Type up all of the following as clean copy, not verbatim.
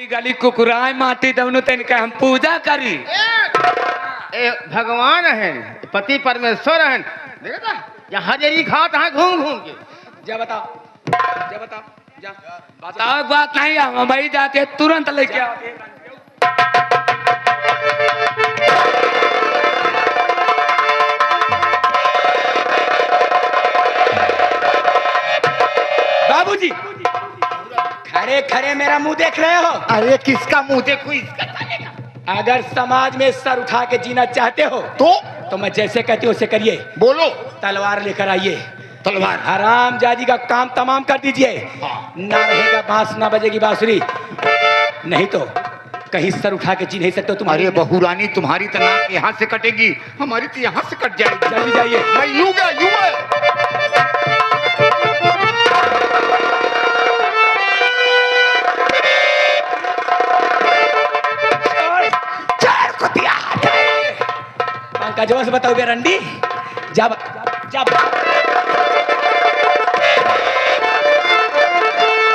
गली कुकुराय माटी दवनु तनिका हम पूजा करी। ए भगवान है, पति परमेश्वर है। देखा या हजेरी खात है घूम घूम के। जा बताओ जा बताओ बात नहीं हम भाई जाके तुरंत लेके आओ। बाबूजी खड़े खड़े मेरा मुंह देख रहे हो? अरे किसका मुंह देखो, इसका साले का। अगर समाज में सर उठा के जीना चाहते हो तो मैं जैसे कहती हूँ उसे करिए। बोलो। तलवार लेकर आइए। तलवार। हराम जादी का काम तमाम कर दीजिए। ना रहेगा बांस ना बजेगी बांसुरी, नहीं तो कहीं सर उठा के जी नहीं सकते हो तुम। अरे बहू रानी, तुम्हारी तो नाक यहाँ से कटेगी, हमारी तो यहाँ से कट जाएगी। जल्दी जाइए। मैं यूं गया। पंकजवा से बताओ बेरंडी जा।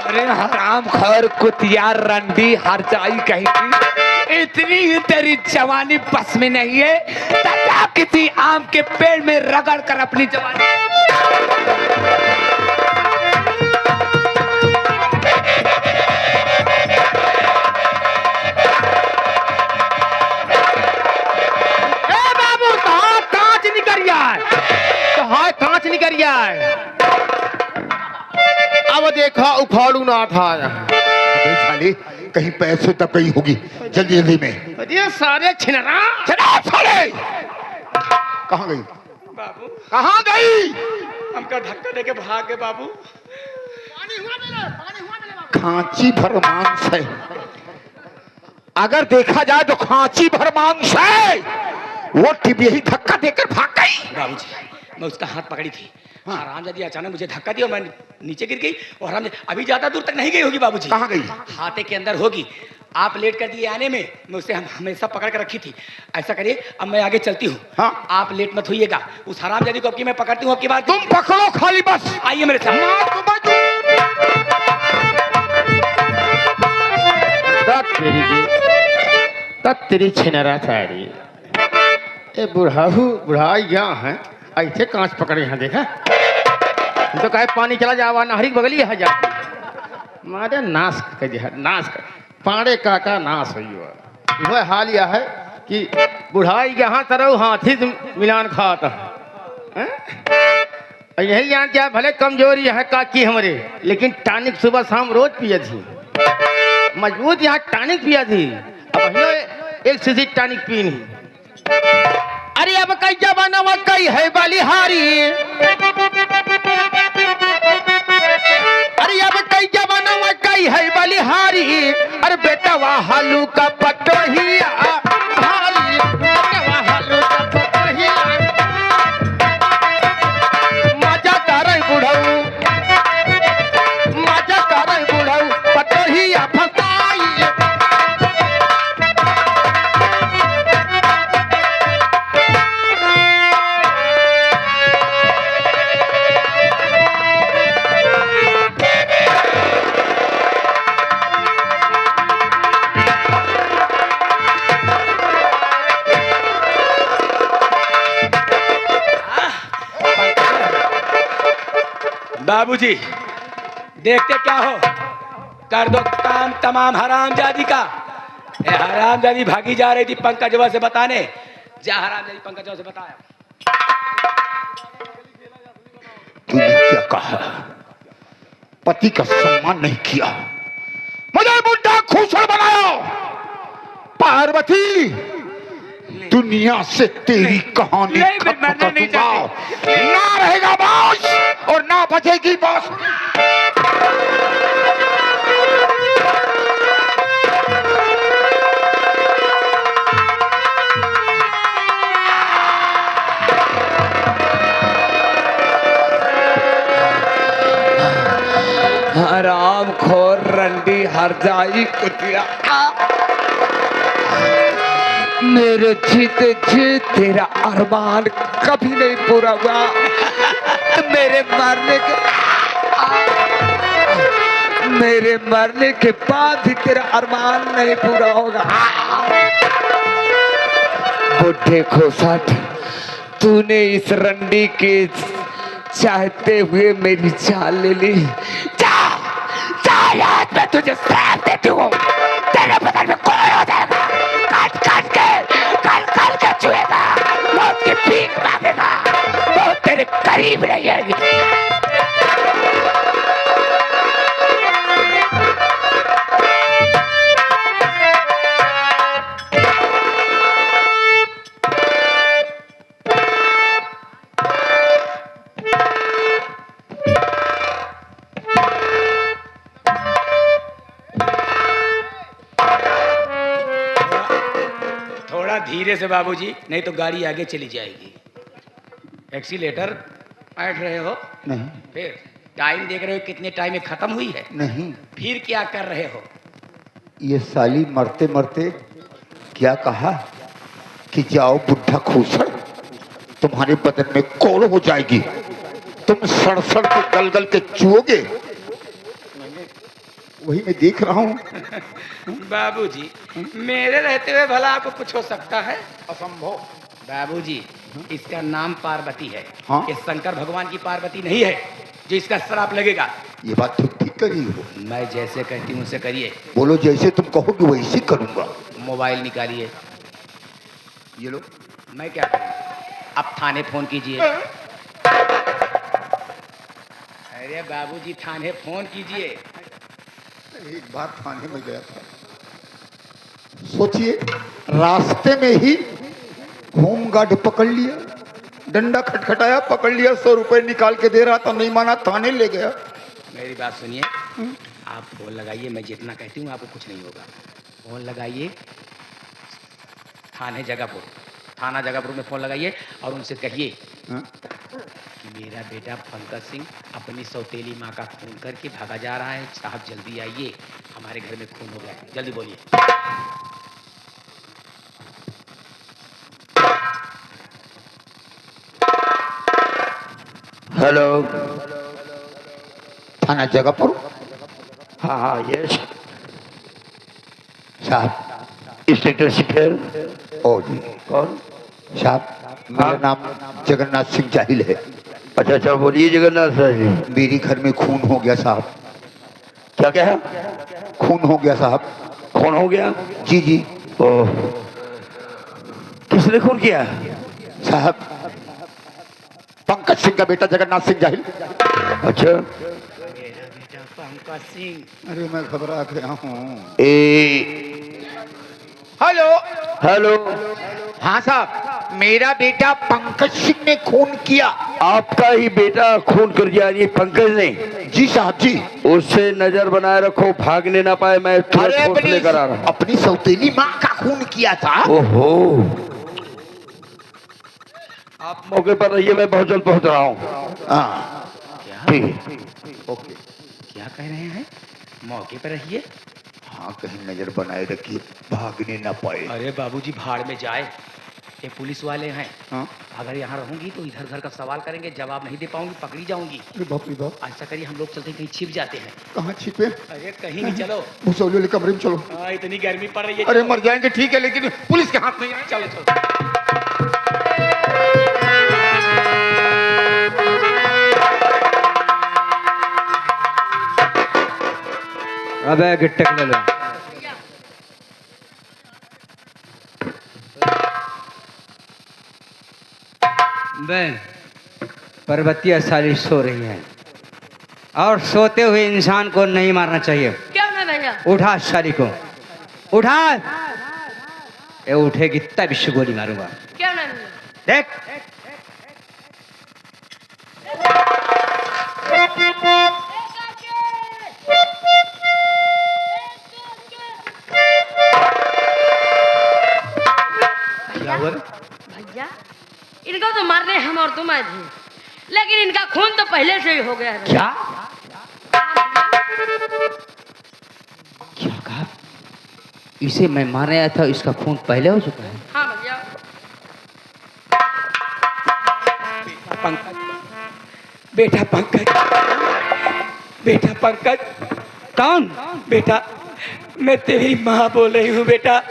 अरे हराम खर कुतिया रंडी हर जाई कहीं की। इतनी तेरी जवानी बस में नहीं है, तथा किसी आम के पेड़ में रगड़ कर अपनी जवानी। कांच निकल गया है। अब देखा उखाड़ू ना था। साले कहीं पैसे तक कहीं होगी, जल्दी जल्दी में। अरे सारे छिनरा साले कहाँ गई? बाबू कहाँ गई? हमका धक्का देके भाग गए बाबू। खांची भर मांस है, अगर देखा जाए तो खांची भर मांस है। वो टिप यही धक्का देकर भाग गई। बाबूजी मैं उसका हाथ पकड़ी थी। हरामजादी अचानक मुझे धक्का दिया और मैं नीचे गिर गई। और हरामजादी अभी ज्यादा दूर तक नहीं गई होगी बाबूजी। कहाँ गई? हाथे के अंदर होगी। आप लेट कर दिए आने में, मैं उसे हमेशा पकड़ कर रखी थी। ऐसा करिए अब मैं आगे चलती हूँ। हाँ? आप लेट मत होइएगा। उस हरामजादी को अब की मैं पकड़ती हूँ। अब की बार तुम पकड़ो खाली बस। आइए मेरे साथ। तेरी छिनरा साड़ी ए बुढ़ाई यहाँ है, ऐसे कांच पकड़े हैं। देखा तो कहे पानी चला जावा नहरी बगली है जा मारे नाश कर नाश कर पाड़े का नाश हुई। वह हाल यह है कि बुढ़ाई यहाँ तरह हाथी से मिलान खाता है। यही जान क्या भले कमजोरी है काकी हमारे, लेकिन टानिक सुबह शाम रोज पिए थी। मजबूत यहाँ टानिक पिया थी। अब एक सीधी टानिक पीनी। अरे अब कई जमाना में कई है बलिहारी। अरे अब कई जमाना में कई है बलिहारी। अरे बेटा वाह हालू का पटोहिया हाली, बेटा वाह हालू का पटोहिया। मजा करे बुढ़ऊ, मजा करे बुढ़ऊ पटोहिया फसाई। बाबूजी देखते क्या हो, कर दो काम तमाम हरामजादी का। हरामजादी भागी जा रही थी पंकजवा से बताने। जा हरामजादी पंकजवा से बताया। तूने क्या कहा? पति का सम्मान नहीं किया, मुझे बुढ़ा खूसड़ बनाया। पार्वती दुनिया से तेरी कहानी खत्म कर दूंगा। ना रहेगा बांस और ना बचेगी बांस। हराम खोर रंडी हर जाई कुतिया। मेरे जीते जी तेरा अरमान कभी नहीं पूरा हुआ। मेरे मरने के मेरे मरने के बाद भी तेरा अरमान नहीं पूरा होगा। बुढ़े खोसाट, तूने इस रंडी के चाहते हुए मेरी जान ले ली। जा आज मैं तुझे श्राप देती हूँ, तेरे बदन में कोई हो जाएगा, काट काट के काट के छुएगा, मौत की भीख मांगेगा, मौत तेरे करीब रहेगी। थोड़ा धीरे से बाबूजी, नहीं तो गाड़ी आगे चली जाएगी। एक्सीलेटर बैठ रहे हो? नहीं फिर टाइम देख रहे हो कितने टाइम में खत्म हुई है? नहीं, फिर क्या कर रहे हो? ये साली मरते मरते क्या कहा कि जाओ बुढ़ा खूसड़, तुम्हारे बदन में कोड़ हो जाएगी, तुम सड़सड़ के गल के चुओगे। वही मैं देख रहा हूँ। बाबूजी, मेरे रहते हुए भला आपको कुछ हो सकता है? असंभव। बाबूजी, इसका नाम पार्वती है। हाँ? ये शंकर भगवान की पार्वती नहीं है जो इसका श्राप लगेगा। ये बात तो ठीक करी हो। मैं जैसे कहती हूँ उसे करिए। बोलो, जैसे तुम कहोगे वैसे ही करूंगा। मोबाइल निकालिए। ये लो। मैं क्या करूँ? अब थाने फोन कीजिए। अरे बाबूजी, थाने फोन कीजिए। एक बार थाने में गया था, सोचिए, रास्ते में ही होमगार्ड पकड़ लिया, डंडा खटखटाया, पकड़ लिया, 100 रुपए निकाल के दे रहा था, नहीं माना, थाने ले गया। मेरी बात सुनिए, आप फोन लगाइए, मैं जितना कहती हूँ आपको कुछ नहीं होगा। फोन लगाइए थाना जगहपुर में फोन लगाइए और उनसे कहिए कि मेरा बेटा पंकज सिंह अपनी सौतेली माँ का खून करके भागा जा रहा है। साहब जल्दी आइए, हमारे घर में खून हो गया है, जल्दी बोलिए। हेलो, थाना जगहपुर। हाँ यस साहब, इंस्पेक्टर शिखर। ओ जी, कौन साहब, मेरा नाम जगन्नाथ सिंह जाहिल है। अच्छा बोलिए जगन्नाथ सर जी। मेरे घर में खून हो गया साहब। क्या कहा? खून हो गया साहब। खून हो गया? जी जी। ओह, किसने खून किया? साहब, पंकज सिंह का बेटा जगन्नाथ सिंह जाहिल। अच्छा, मेरा बेटा पंकज सिंह। अरे मैं घबरा गया हूँ। Hello hello. हाँ साहब, मेरा बेटा पंकज सिंह ने खून किया। आपका ही बेटा खून कर दिया ये पंकज ने? जी साहब जी। उससे नजर बनाए रखो, भागने ना पाए। मैं तुरंत फोर्स लेकर आ रहा हूँ। अपनी सौतेली माँ का खून किया था। ओहो, आप मौके पर रहिए, मैं बहुत जल्द पहुंच रहा हूँ। हाँ ठीक है। ओके। क्या कह रहे हैं? मौके पर रहिए? हाँ, कहीं नजर बनाए रखिए, भागने ना पाए। अरे बाबूजी, भाड़ में जाए, ये पुलिस वाले हैं। हाँ? अगर यहाँ रहूंगी तो इधर उधर का सवाल करेंगे, जवाब नहीं दे पाऊंगी, पकड़ी जाऊंगी। अरे बाप रे बाप। ऐसा करिए, हम लोग चलते हैं, कहीं छिप जाते हैं। कहाँ छिपे? अरे कहीं नहीं, चलो। भूसौली वाले कमरे में चलो। हाँ, इतनी गर्मी पड़ रही है। अरे चलो। मर जाएंगे, ठीक है, लेकिन पुलिस के हाथ नहीं आए। चलो चलो। अबे गिट्टक ले लो। बहन, पर्वतीय साली सो रही है और सोते हुए इंसान को नहीं मारना चाहिए। क्या ना भैया? उठा साली को, उठा। ये उठेगी तब इससे गोली मारूंगा। क्या ना भैया? देख, क्या हुआ? भैया, इनको तो मारने हम और तुम आए थे, लेकिन इनका खून तो पहले से ही हो गया है। क्या क्या कहा? इसे मैं मारने आया था, इसका खून पहले हो चुका है। हाँ भैया। पंकज, बेटा पंकज, बेटा पंकज, कौन? बेटा मैं तेरी माँ बोल रही हूँ बेटा।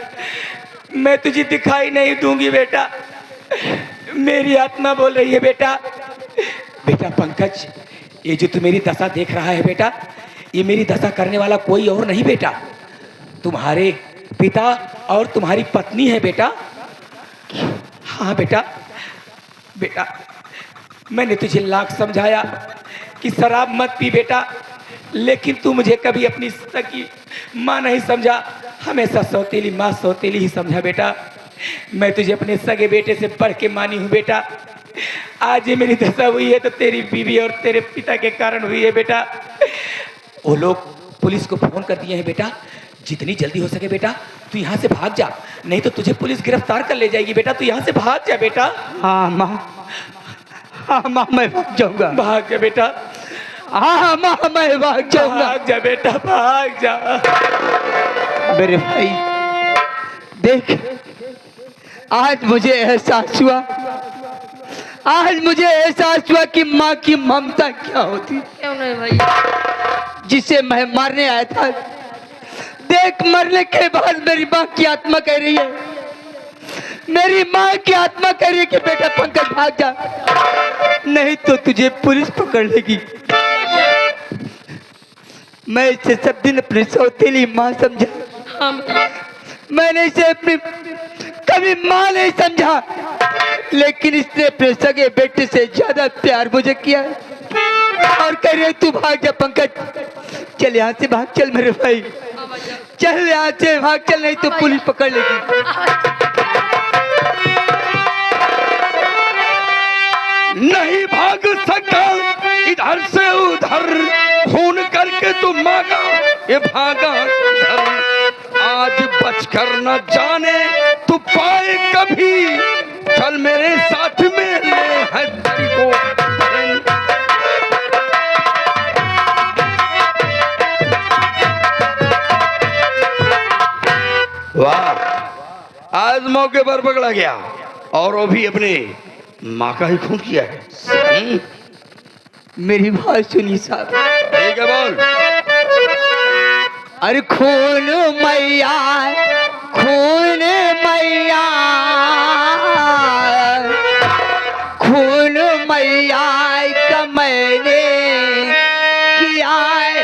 मैं तुझे दिखाई नहीं दूंगी बेटा, मेरी आत्मा बोल रही है बेटा। बेटा पंकज, ये जो तू मेरी दशा देख रहा है बेटा, ये मेरी दशा करने वाला कोई और नहीं बेटा, तुम्हारे पिता और तुम्हारी पत्नी है बेटा। हाँ बेटा, बेटा मैंने तुझे लाख समझाया कि शराब मत पी बेटा, लेकिन तू मुझे कभी अपनी सगी माँ नहीं समझा, हमेशा सौतेली माँ सौतेली ही समझा बेटा। मैं तुझे अपने सगे बेटे से बढ़ के मानी हूँ बेटा। आज ये मेरी दशा हुई है तो तेरी बीवी और तेरे पिता के कारण हुई है बेटा। वो लोग पुलिस को फोन कर दिए हैं बेटा, जितनी जल्दी हो सके बेटा तू यहाँ से भाग जा, नहीं तो तुझे पुलिस गिरफ्तार कर ले जाएगी बेटा। तू यहाँ से भाग जा बेटा। हाँ माँ, हाँ माँ मैं भाग जाऊंगा। भाग जा बेटा। हाँ माँ मैं भाग जाऊंगा। भाग जा बेटा, भाग जा। मेरे भाई देख, आज मुझे एहसास हुआ, आज मुझे एहसास हुआ कि माँ की ममता क्या होती। क्यों नहीं भाई? जिसे मैं मारने आया था, देख मरने के बाद मेरी माँ की आत्मा कह रही है, मेरी माँ की आत्मा कह रही है कि बेटा पंकज भाग जा, नहीं तो तुझे पुलिस पकड़ लेगी। मैं इसे सब दिन अपनी सौतेली माँ समझा, हाँ भैया। मैंने इसे अपनी कभी माँ नहीं समझा, लेकिन इसने अपने सगे बेटे से ज्यादा प्यार मुझे किया और कह रही है तू भाग जा पंकज, चल यहाँ से भाग चल मेरे भाई, चल यहाँ से भाग चल, नहीं तो पुलिस पकड़ लेगी। नहीं भाग सका इधर से उधर, खून करके तू मांगा ये भागा घर। आज बचकर न जाने तू पाए कभी, चल मेरे साथ में ले है तेरी को। वाह, आज मौके पर पकड़ा गया और वो भी अपने माँ का ही खून किया है। मेरी बात सुनिए साहब। ठीक है बोल। अरे खून मैया, खून मैया, खून मैया का मैंने किया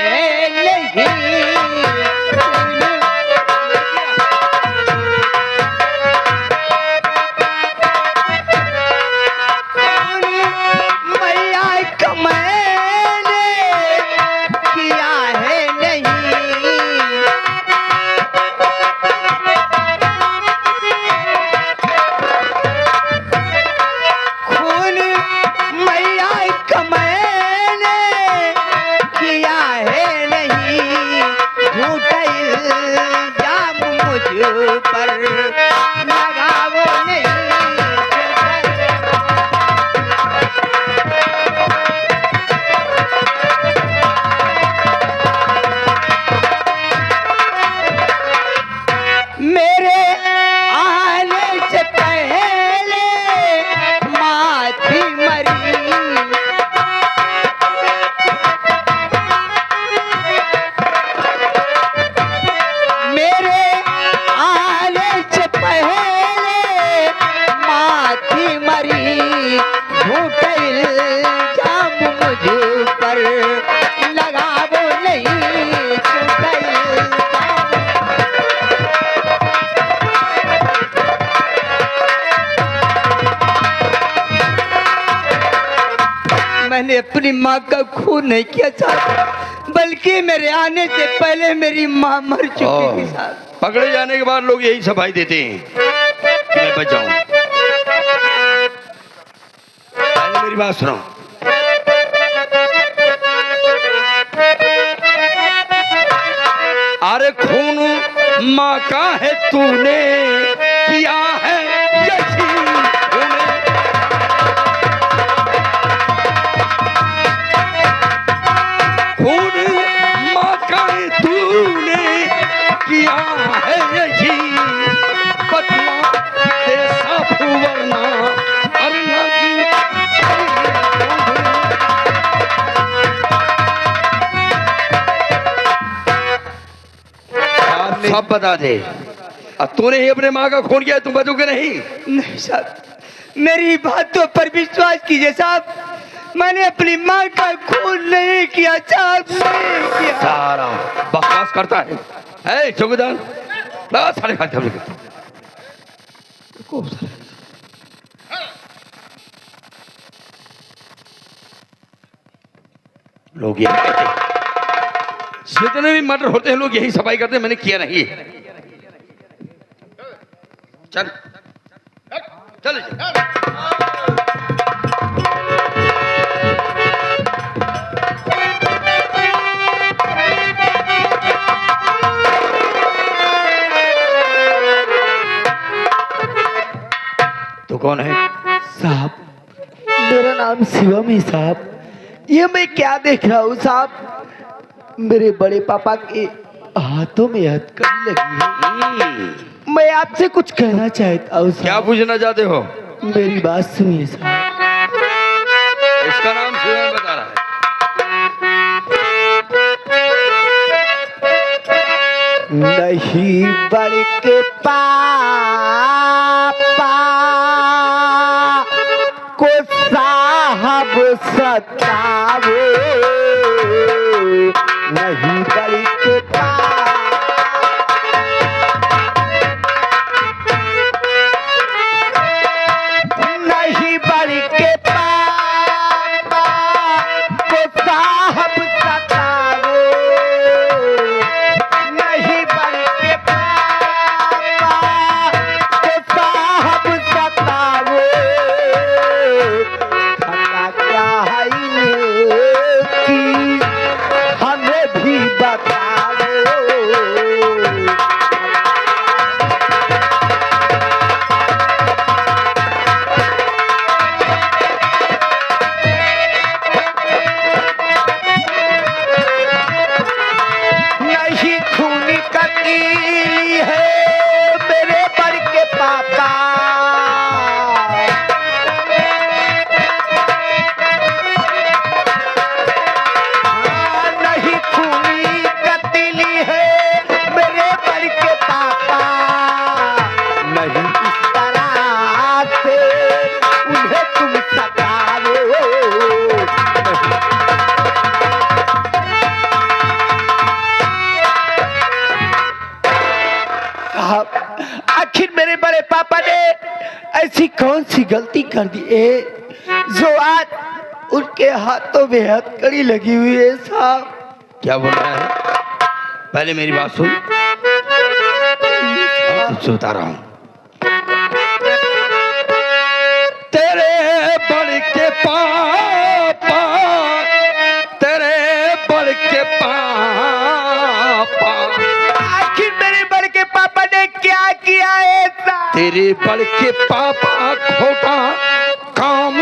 है नहीं। मैंने अपनी माँ का खून नहीं किया साहब, बल्कि मेरे आने से पहले मेरी माँ मर चुकी थी साहब। पकड़े जाने के बाद लोग यही सफाई देते हैं कि मैं बच जाऊं। पहले मेरी बात सुनो। अरे खून माँ का है तूने किया है यकीन, खून माँ का है तूने किया है यकीन, बदला ऐसा वरना अरना की। अब बता दे, अब तूने ही अपने माँ का खून किया, तुम बचोगे नहीं? नहीं साहब, मेरी बातों पर विश्वास कीजिए साहब, मैंने अपनी माँ का खून नहीं किया साहब, नहीं किया। सारा बकवास करता है। ए चौकीदार, लगा सारे हाथ हमले के। लोग यही कहते हैं, जितने भी मर्डर होते हैं लोग यही सफाई करते हैं, मैंने किया नहीं है। चल चल तो कौन है? साहब मेरा नाम शिवम है साहब। ये मैं क्या देख रहा हूँ साहब, मेरे बड़े पापा के हाथों में हथकड़ी लगी है। मैं आपसे कुछ कहना चाहता हूँ क्या साहब। पूछना चाहते हो? मेरी बात सुनिए साहब। इसका नाम शिवम बता रहा है। नहीं बड़ के पापा को साहब सतावे, नहीं बड़ के नहीं बड़ के पापा को साहब सतावे, नहीं बड़ के पापा को साहब सतावे, खता क्या है कि हमें भी बताओ। नहीं खून कतीली है मेरे बड़ के पापा, नहीं खूनी कतीली है मेरे बड़ के पापा, नहीं इस तरह से उन्हें तुम सताओ। साहब आखिर मेरे बड़े पापा ने ऐसी कौन सी गलती कर दी है जो आज उनके हाथों में हथकड़ी लगी हुई है साहब। क्या बोल रहा है? पहले मेरी बात सुन, तुझसे बता रहा हूं। तेरे बड़ के पापा, तेरे बड़ के पापा, आखिर मेरे बड़े के पापा ने क्या किया है साहब? तेरे बड़ के पापा खोटा काम